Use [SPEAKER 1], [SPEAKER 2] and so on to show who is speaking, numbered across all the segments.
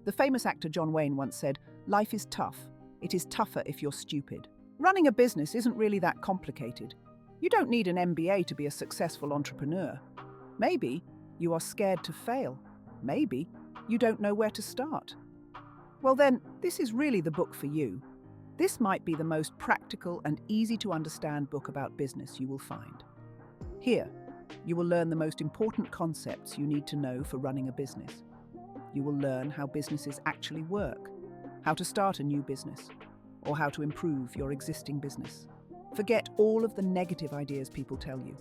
[SPEAKER 1] The famous actor John Wayne once said, "Life is tough. It is tougher if you're stupid." Running a business isn't really that complicated. You don't need an MBA to be a successful entrepreneur. Maybe you are scared to fail. Maybe you don't know where to start. Well then, this is really the book for you. This might be the most practical and easy to understand book about business you will find. Here, you will learn the most important concepts you need to know for running a business. You will learn how businesses actually work, how to start a new business, or how to improve your existing business. Forget all of the negative ideas people tell you.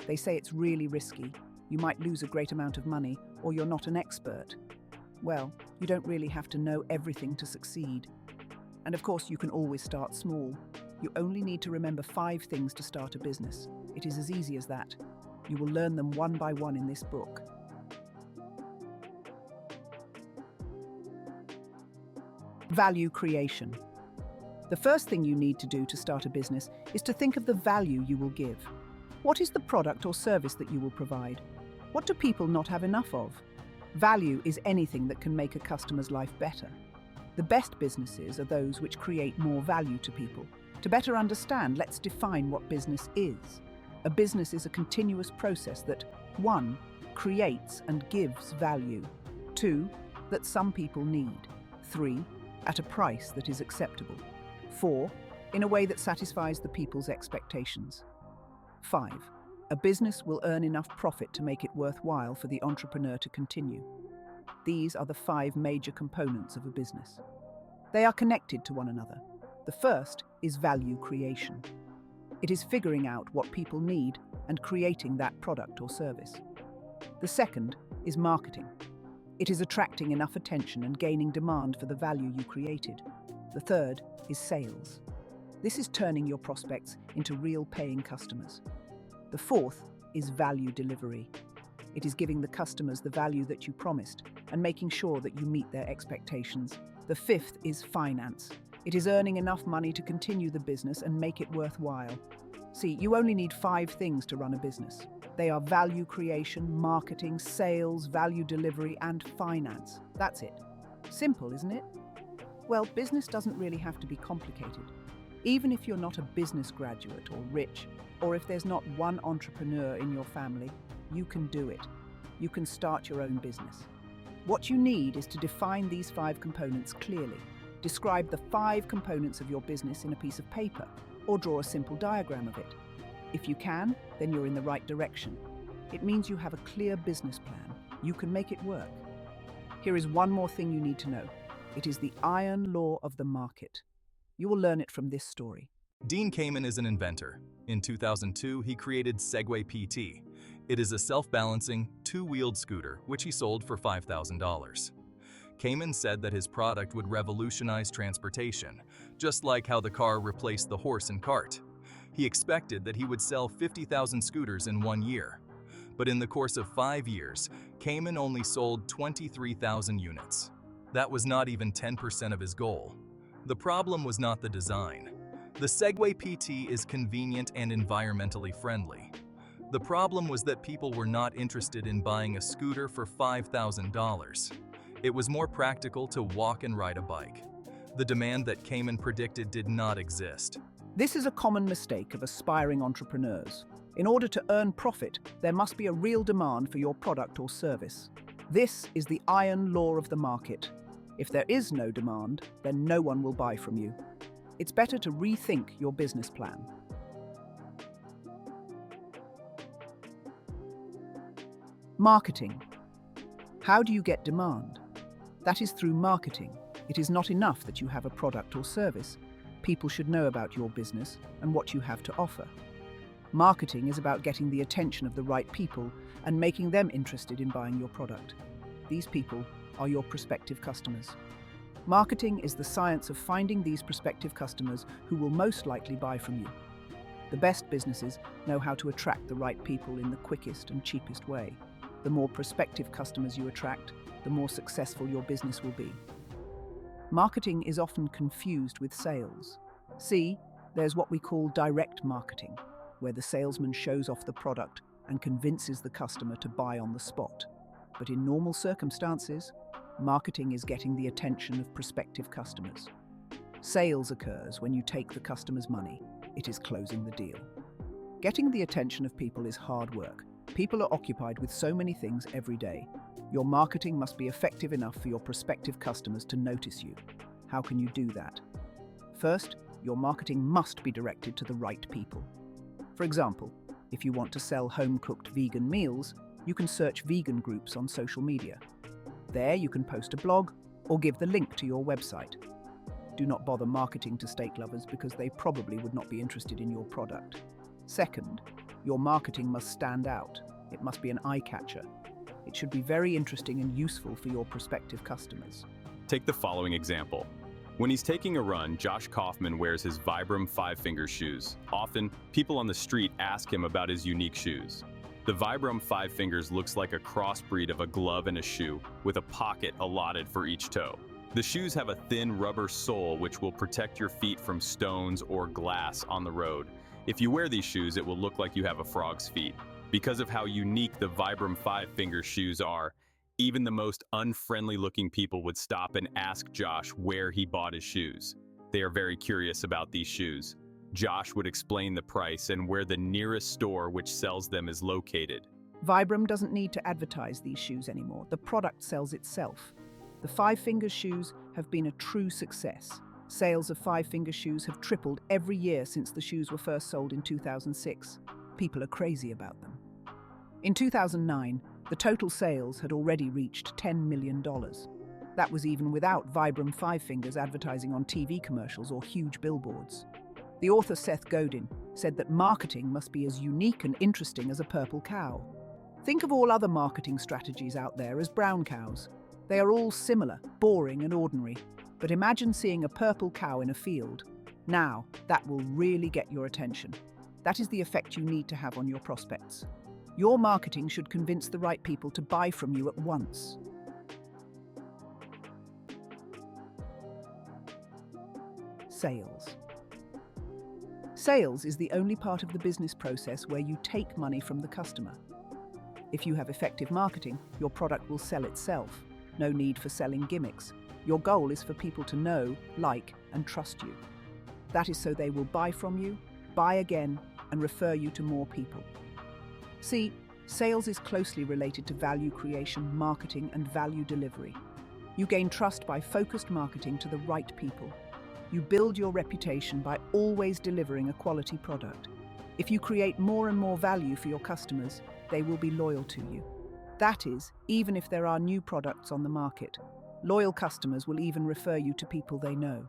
[SPEAKER 1] They say it's really risky, you might lose a great amount of money, or you're not an expert. Well, you don't really have to know everything to succeed. And of course, you can always start small. You only need to remember 5 things to start a business. It is as easy as that. You will learn them one by one in this book. Value creation. The first thing you need to do to start a business is to think of the value you will give. What is the product or service that you will provide? What do people not have enough of? Value is anything that can make a customer's life better. The best businesses are those which create more value to people. To better understand, let's define what business is. A business is a continuous process that 1. Creates and gives value, 2. That some people need, 3. At a price that is acceptable, 4. In a way that satisfies the people's expectations, 5. A business will earn enough profit to make it worthwhile for the entrepreneur to continue. These are the 5 major components of a business. They are connected to one another. The first is value creation. It is figuring out what people need and creating that product or service. The second is marketing. It is attracting enough attention and gaining demand for the value you created. The third is sales. This is turning your prospects into real paying customers. The fourth is value delivery. It is giving the customers the value that you promised and making sure that you meet their expectations. The fifth is finance. It is earning enough money to continue the business and make it worthwhile. See, you only need 5 things to run a business. They are value creation, marketing, sales, value delivery, and finance. That's it. Simple, isn't it? Well, business doesn't really have to be complicated. Even if you're not a business graduate or rich, or if there's not one entrepreneur in your family, you can do it. You can start your own business. What you need is to define these 5 components clearly. Describe the 5 components of your business in a piece of paper, or draw a simple diagram of it. If you can, then you're in the right direction. It means you have a clear business plan. You can make it work. Here is one more thing you need to know. It is the iron law of the market. You will learn it from this story.
[SPEAKER 2] Dean Kamen is an inventor. In 2002, he created Segway PT. It is a self-balancing, 2-wheeled scooter, which he sold for $5,000. Kamen said that his product would revolutionize transportation, just like how the car replaced the horse and cart. He expected that he would sell 50,000 scooters in 1 year. But in the course of 5 years, Kamen only sold 23,000 units. That was not even 10% of his goal. The problem was not the design. The Segway PT is convenient and environmentally friendly. The problem was that people were not interested in buying a scooter for $5,000. It was more practical to walk and ride a bike. The demand that Kamen predicted did not exist.
[SPEAKER 1] This is a common mistake of aspiring entrepreneurs. In order to earn profit, there must be a real demand for your product or service. This is the iron law of the market. If there is no demand, then no one will buy from you. It's better to rethink your business plan. Marketing. How do you get demand? That is through marketing. It is not enough that you have a product or service. People should know about your business and what you have to offer. Marketing is about getting the attention of the right people and making them interested in buying your product. These people are your prospective customers. Marketing is the science of finding these prospective customers who will most likely buy from you. The best businesses know how to attract the right people in the quickest and cheapest way. The more prospective customers you attract, the more successful your business will be. Marketing is often confused with sales. See, there's what we call direct marketing, where the salesman shows off the product and convinces the customer to buy on the spot. But in normal circumstances, marketing is getting the attention of prospective customers. Sales occurs when you take the customer's money. It is closing the deal. Getting the attention of people is hard work. People are occupied with so many things every day. Your marketing must be effective enough for your prospective customers to notice you. How can you do that? First, your marketing must be directed to the right people. For example, if you want to sell home-cooked vegan meals, you can search vegan groups on social media. There you can post a blog or give the link to your website. Do not bother marketing to steak lovers because they probably would not be interested in your product. Second, your marketing must stand out. It must be an eye-catcher. It should be very interesting and useful for your prospective customers.
[SPEAKER 3] Take the following example. When he's taking a run, Josh Kaufman wears his Vibram FiveFingers shoes. Often, people on the street ask him about his unique shoes. The Vibram FiveFingers looks like a crossbreed of a glove and a shoe, with a pocket allotted for each toe. The shoes have a thin rubber sole which will protect your feet from stones or glass on the road. If you wear these shoes, it will look like you have a frog's feet. Because of how unique the Vibram FiveFingers shoes are, even the most unfriendly-looking people would stop and ask Josh where he bought his shoes. They are very curious about these shoes. Josh would explain the price and where the nearest store which sells them is located.
[SPEAKER 1] Vibram doesn't need to advertise these shoes anymore. The product sells itself. The FiveFingers shoes have been a true success. Sales of FiveFingers shoes have tripled every year since the shoes were first sold in 2006. People are crazy about them. In 2009, the total sales had already reached $10 million. That was even without Vibram FiveFingers advertising on TV commercials or huge billboards. The author Seth Godin said that marketing must be as unique and interesting as a purple cow. Think of all other marketing strategies out there as brown cows. They are all similar, boring and ordinary. But imagine seeing a purple cow in a field. Now, that will really get your attention. That is the effect you need to have on your prospects. Your marketing should convince the right people to buy from you at once. Sales. Sales is the only part of the business process where you take money from the customer. If you have effective marketing, your product will sell itself. No need for selling gimmicks. Your goal is for people to know, like, and trust you. That is so they will buy from you, buy again, and refer you to more people. See, sales is closely related to value creation, marketing, and value delivery. You gain trust by focused marketing to the right people. You build your reputation by always delivering a quality product. If you create more and more value for your customers, they will be loyal to you. That is, even if there are new products on the market. Loyal customers will even refer you to people they know.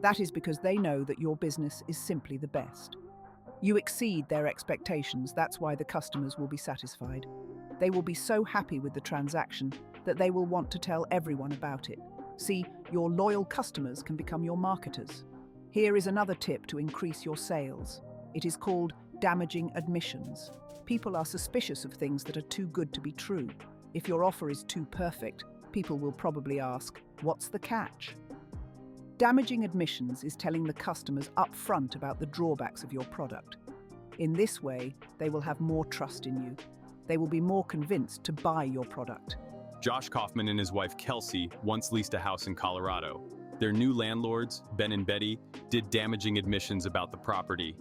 [SPEAKER 1] That is because they know that your business is simply the best. You exceed their expectations, that's why the customers will be satisfied. They will be so happy with the transaction that they will want to tell everyone about it. See, your loyal customers can become your marketers. Here is another tip to increase your sales. It is called damaging admissions. People are suspicious of things that are too good to be true. If your offer is too perfect, people will probably ask, "What's the catch?" Damaging admissions is telling the customers up front about the drawbacks of your product. In this way, they will have more trust in you. They will be more convinced to buy your product.
[SPEAKER 3] Josh Kaufman and his wife Kelsey once leased a house in Colorado. Their new landlords, Ben and Betty, did damaging admissions about the property.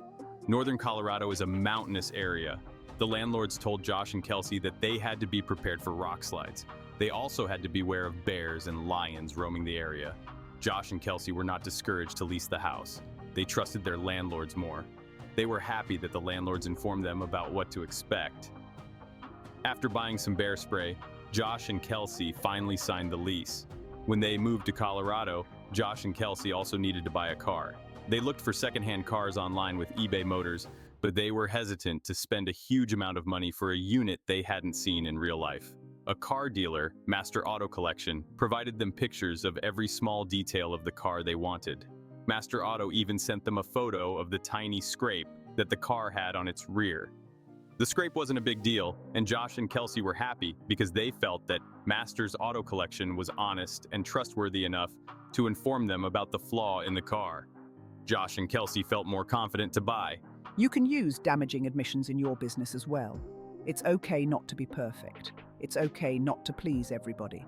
[SPEAKER 3] Northern Colorado is a mountainous area. The landlords told Josh and Kelsey that they had to be prepared for rock slides. They also had to beware of bears and lions roaming the area. Josh and Kelsey were not discouraged to lease the house. They trusted their landlords more. They were happy that the landlords informed them about what to expect. After buying some bear spray, Josh and Kelsey finally signed the lease. When they moved to Colorado, Josh and Kelsey also needed to buy a car. They looked for secondhand cars online with eBay Motors, but they were hesitant to spend a huge amount of money for a unit they hadn't seen in real life. A car dealer, Master Auto Collection, provided them pictures of every small detail of the car they wanted. Master Auto even sent them a photo of the tiny scrape that the car had on its rear. The scrape wasn't a big deal, and Josh and Kelsey were happy because they felt that Master's Auto Collection was honest and trustworthy enough to inform them about the flaw in the car. Josh and Kelsey felt more confident to buy.
[SPEAKER 1] You can use damaging admissions in your business as well. It's okay not to be perfect. It's okay not to please everybody.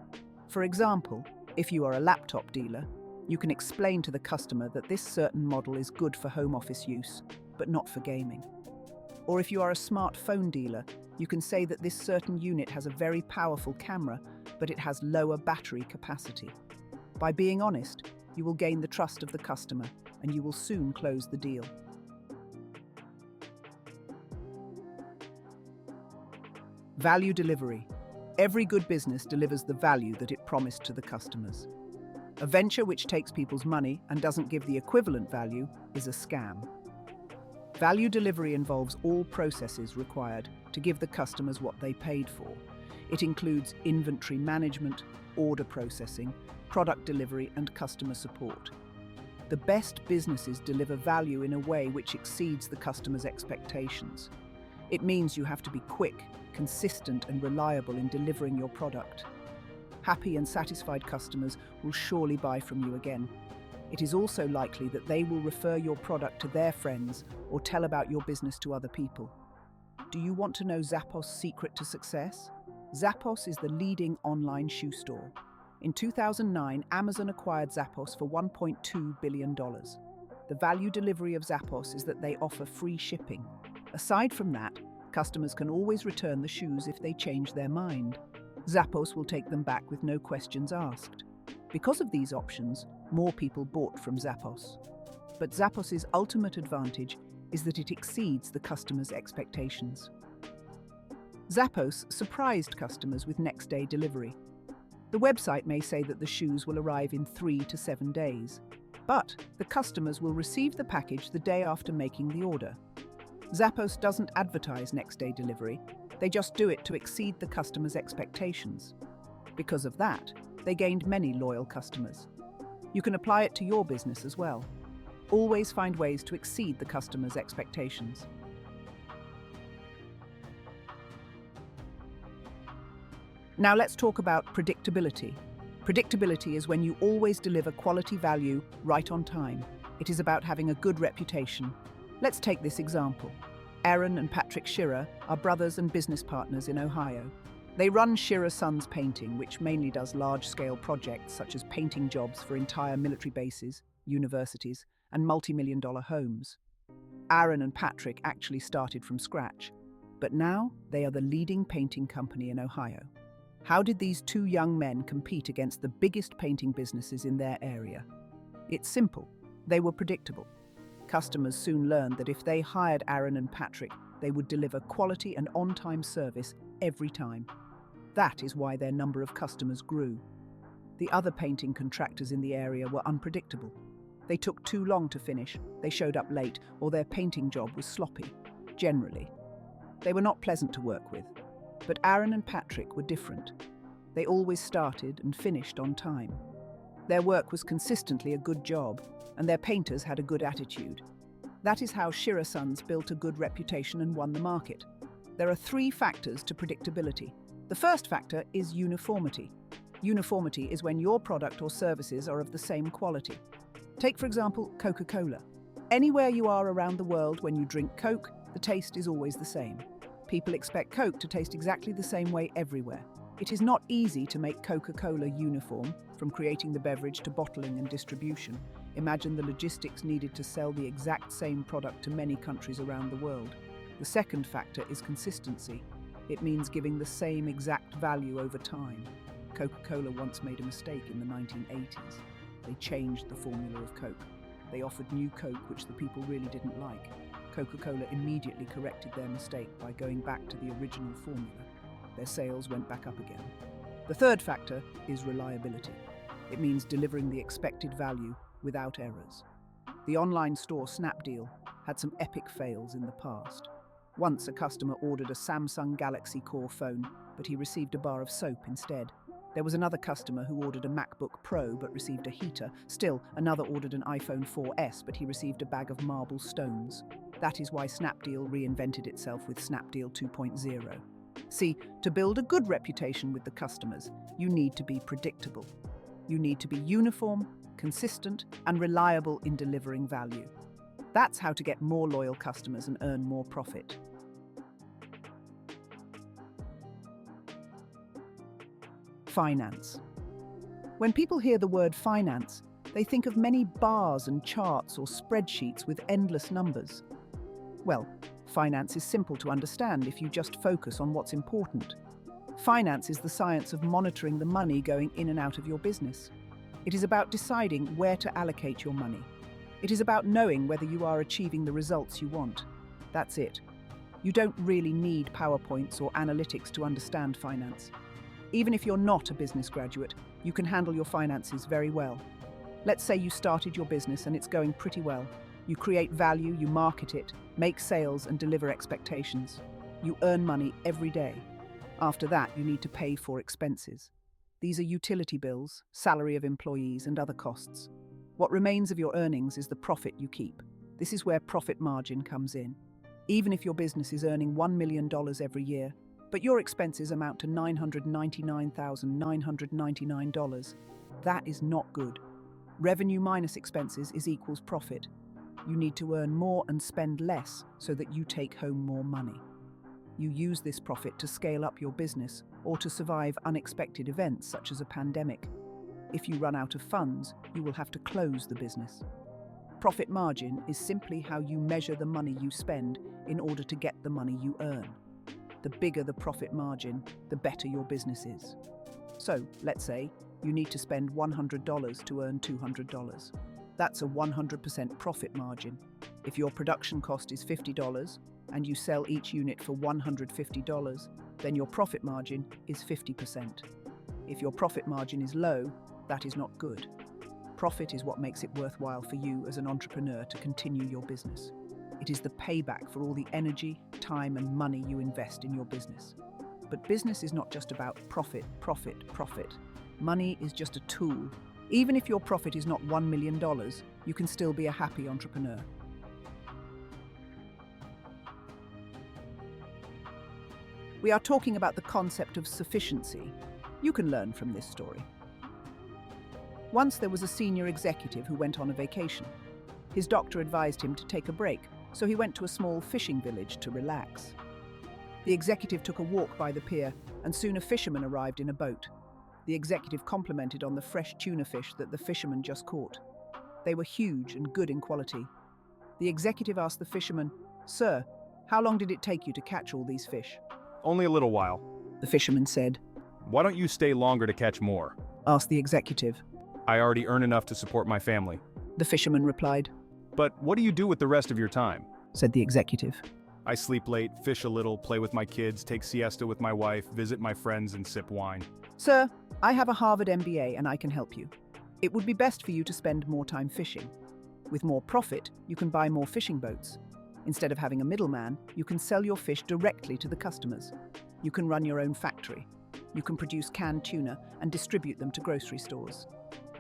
[SPEAKER 1] For example, if you are a laptop dealer, you can explain to the customer that this certain model is good for home office use, but not for gaming. Or if you are a smartphone dealer, you can say that this certain unit has a very powerful camera, but it has lower battery capacity. By being honest, you will gain the trust of the customer, and you will soon close the deal. Value delivery. Every good business delivers the value that it promised to the customers. A venture which takes people's money and doesn't give the equivalent value is a scam. Value delivery involves all processes required to give the customers what they paid for. It includes inventory management, order processing, product delivery, and customer support. The best businesses deliver value in a way which exceeds the customer's expectations. It means you have to be quick, consistent, and reliable in delivering your product. Happy and satisfied customers will surely buy from you again. It is also likely that they will refer your product to their friends or tell about your business to other people. Do you want to know Zappos' secret to success? Zappos is the leading online shoe store. In 2009, Amazon acquired Zappos for $1.2 billion. The value delivery of Zappos is that they offer free shipping. Aside from that, customers can always return the shoes if they change their mind. Zappos will take them back with no questions asked. Because of these options, more people bought from Zappos. But Zappos' ultimate advantage is that it exceeds the customer's expectations. Zappos surprised customers with next-day delivery. The website may say that the shoes will arrive in 3 to 7 days, but the customers will receive the package the day after making the order. Zappos doesn't advertise next-day delivery, they just do it to exceed the customer's expectations. Because of that, they gained many loyal customers. You can apply it to your business as well. Always find ways to exceed the customer's expectations. Now let's talk about predictability. Predictability is when you always deliver quality value right on time. It is about having a good reputation. Let's take this example. Aaron and Patrick Shearer are brothers and business partners in Ohio. They run Shearer Sons Painting, which mainly does large-scale projects such as painting jobs for entire military bases, universities, and multi-million-dollar homes. Aaron and Patrick actually started from scratch, but now they are the leading painting company in Ohio. How did these two young men compete against the biggest painting businesses in their area? It's simple. They were predictable. Customers soon learned that if they hired Aaron and Patrick, they would deliver quality and on-time service every time. That is why their number of customers grew. The other painting contractors in the area were unpredictable. They took too long to finish, they showed up late, or their painting job was sloppy. Generally, they were not pleasant to work with. But Aaron and Patrick were different. They always started and finished on time. Their work was consistently a good job, and their painters had a good attitude. That is how Shearer Sons built a good reputation and won the market. There are 3 factors to predictability. The first factor is uniformity. Uniformity is when your product or services are of the same quality. Take, for example, Coca-Cola. Anywhere you are around the world when you drink Coke, the taste is always the same. People expect Coke to taste exactly the same way everywhere. It is not easy to make Coca-Cola uniform, from creating the beverage to bottling and distribution. Imagine the logistics needed to sell the exact same product to many countries around the world. The second factor is consistency. It means giving the same exact value over time. Coca-Cola once made a mistake in the 1980s. They changed the formula of Coke. They offered new Coke, which the people really didn't like. Coca-Cola immediately corrected their mistake by going back to the original formula. Their sales went back up again. The third factor is reliability. It means delivering the expected value without errors. The online store Snapdeal had some epic fails in the past. Once a customer ordered a Samsung Galaxy Core phone, but he received a bar of soap instead. There was another customer who ordered a MacBook Pro but received a heater. Still, another ordered an iPhone 4S, but he received a bag of marble stones. That is why Snapdeal reinvented itself with Snapdeal 2.0. See, to build a good reputation with the customers, you need to be predictable. You need to be uniform, consistent, and reliable in delivering value. That's how to get more loyal customers and earn more profit. Finance. When people hear the word finance, they think of many bars and charts or spreadsheets with endless numbers. Well, finance is simple to understand if you just focus on what's important. Finance is the science of monitoring the money going in and out of your business. It is about deciding where to allocate your money. It is about knowing whether you are achieving the results you want. That's it. You don't really need PowerPoints or analytics to understand finance. Even if you're not a business graduate, you can handle your finances very well. Let's say you started your business and it's going pretty well. You create value, you market it, make sales and deliver expectations. You earn money every day. After that, you need to pay for expenses. These are utility bills, salary of employees, and other costs. What remains of your earnings is the profit you keep. This is where profit margin comes in. Even if your business is earning $1 million every year, but your expenses amount to $999,999, that is not good. Revenue minus expenses is equals profit. You need to earn more and spend less so that you take home more money. You use this profit to scale up your business or to survive unexpected events such as a pandemic. If you run out of funds, you will have to close the business. Profit margin is simply how you measure the money you spend in order to get the money you earn. The bigger the profit margin, the better your business is. So, let's say you need to spend $100 to earn $200. That's a 100% profit margin. If your production cost is $50 and you sell each unit for $150, then your profit margin is 50%. If your profit margin is low, that is not good. Profit is what makes it worthwhile for you as an entrepreneur to continue your business. It is the payback for all the energy, time, and money you invest in your business. But business is not just about profit. Money is just a tool. Even if your profit is not $1 million, you can still be a happy entrepreneur. We are talking about the concept of sufficiency. You can learn from this story. Once there was a senior executive who went on a vacation. His doctor advised him to take a break, so he went to a small fishing village to relax. The executive took a walk by the pier, and soon a fisherman arrived in a boat. The executive complimented on the fresh tuna fish that the fisherman just caught. They were huge and good in quality. The executive asked the fisherman, "Sir, how long did it take you to catch all these fish?"
[SPEAKER 4] Only a little while.
[SPEAKER 1] The fisherman said.
[SPEAKER 4] Why don't you stay longer to catch more?
[SPEAKER 1] Asked the executive.
[SPEAKER 4] I already earn enough to support my family.
[SPEAKER 1] The fisherman replied.
[SPEAKER 4] But what do you do with the rest of your time?
[SPEAKER 1] Said the executive.
[SPEAKER 4] I sleep late, fish a little, play with my kids, take siesta with my wife, visit my friends, and sip wine.
[SPEAKER 1] Sir, I have a Harvard MBA and I can help you. It would be best for you to spend more time fishing. With more profit, you can buy more fishing boats. Instead of having a middleman, you can sell your fish directly to the customers. You can run your own factory. You can produce canned tuna and distribute them to grocery stores.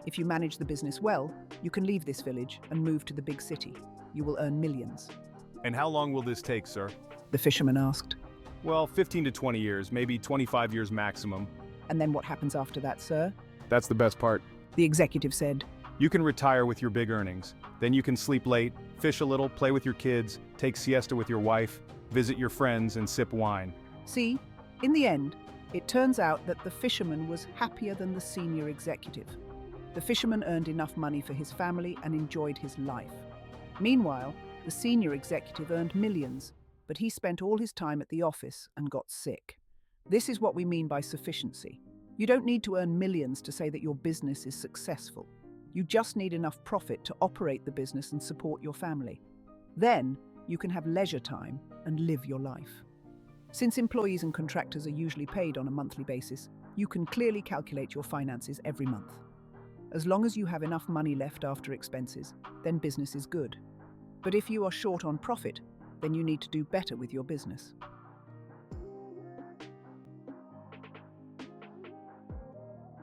[SPEAKER 1] If you manage the business well, you can leave this village and move to the big city. You will earn millions.
[SPEAKER 4] And how long will this take, sir?
[SPEAKER 1] The fisherman asked.
[SPEAKER 4] Well, 15 to 20 years, maybe 25 years maximum.
[SPEAKER 1] And then what happens after that, sir?
[SPEAKER 4] That's the best part.
[SPEAKER 1] The executive said.
[SPEAKER 4] You can retire with your big earnings. Then you can sleep late, fish a little, play with your kids, take siesta with your wife, visit your friends, and sip wine.
[SPEAKER 1] See, in the end, it turns out that the fisherman was happier than the senior executive. The fisherman earned enough money for his family and enjoyed his life. Meanwhile, the senior executive earned millions, but he spent all his time at the office and got sick. This is what we mean by sufficiency. You don't need to earn millions to say that your business is successful. You just need enough profit to operate the business and support your family. Then, you can have leisure time and live your life. Since employees and contractors are usually paid on a monthly basis, you can clearly calculate your finances every month. As long as you have enough money left after expenses, then business is good. But if you are short on profit, then you need to do better with your business.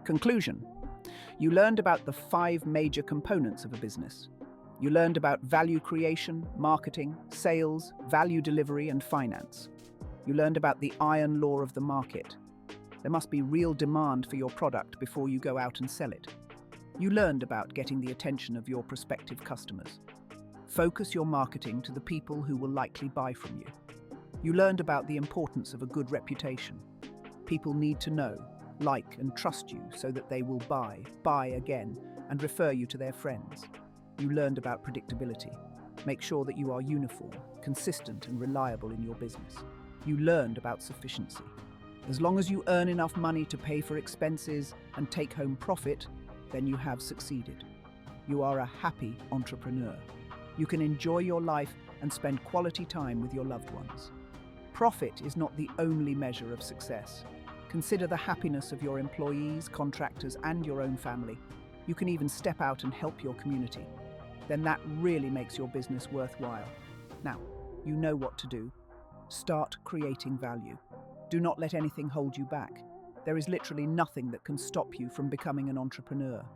[SPEAKER 1] Conclusion. You learned about the 5 major components of a business. You learned about value creation, marketing, sales, value delivery, and finance. You learned about the iron law of the market. There must be real demand for your product before you go out and sell it. You learned about getting the attention of your prospective customers. Focus your marketing to the people who will likely buy from you. You learned about the importance of a good reputation. People need to know, like and trust you so that they will buy again, and refer you to their friends. You learned about predictability. Make sure that you are uniform, consistent, and reliable in your business. You learned about sufficiency. As long as you earn enough money to pay for expenses and take home profit, then you have succeeded. You are a happy entrepreneur. You can enjoy your life and spend quality time with your loved ones. Profit is not the only measure of success. Consider the happiness of your employees, contractors, and your own family. You can even step out and help your community. Then that really makes your business worthwhile. Now, you know what to do. Start creating value. Do not let anything hold you back. There is literally nothing that can stop you from becoming an entrepreneur.